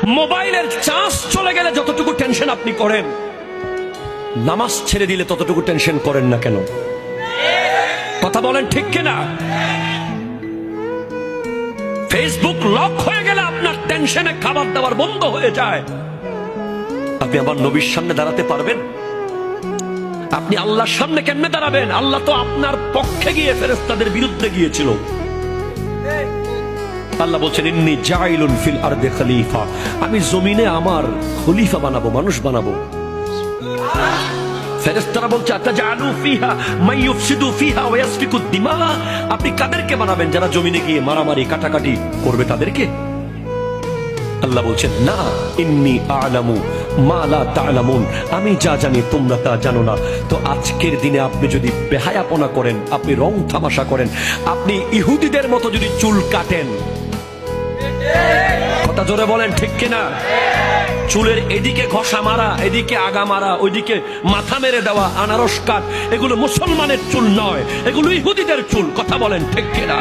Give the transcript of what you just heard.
মোবাইলের চার্জ চলে গেলে যতটুকু টেনশন আপনি করেন, নামাজ ছেড়ে দিলে ততটুকু টেনশন করেন না কেন? কথা বলেন ঠিক কিনা? ফেসবুক লক হয়ে গেলে আপনার টেনশনে খাবার দাবার বন্ধ হয়ে যায়। আপনি আবার নবীর সামনে দাঁড়াতে পারবেন? আপনি আল্লাহর সামনে কেমনে দাঁড়াবেন? আল্লাহ তো আপনার পক্ষে গিয়ে ফেরেশতাদের বিরুদ্ধে গিয়েছিল। আল্লাহ বলছেন, ইন্নী জাইলুন ফিল আরদি খলিফা, আমি জমিনে আমার খলিফা বানাবো, মানুষ বানাবো। ফেরেশতারা বলছে, আতাজালু ফিহা মান ইউফসিদু ফিহা ওয়া ইয়াসফিকু দিমা, আপনি কাদেরকে বানাবেন যারা জমিনে গিয়ে মারামারি কাটাকাটি করবে তাদেরকে? আল্লাহ বলছেন, না, ইন্নী আ'লামু মা লা তা'লামুন, আমি যা জানি তোমরা তা জানো না। তো আজকের দিনে আপনি যদি বেহায়াপনা করেন, আপনি রং তামাশা করেন, আপনি ইহুদিদের মতো যদি চুল কাটেন, কথা জোরে বলেন ঠিক কিনা? চুলের এদিকে ঘষা মারা, এদিকে আগা মারা, ওইদিকে মাথা মেরে দেওয়া, আনারস কাট, এগুলো মুসলমানের চুল নয়, এগুলো ইহুদিদের চুল। কথা বলেন ঠিক কিনা?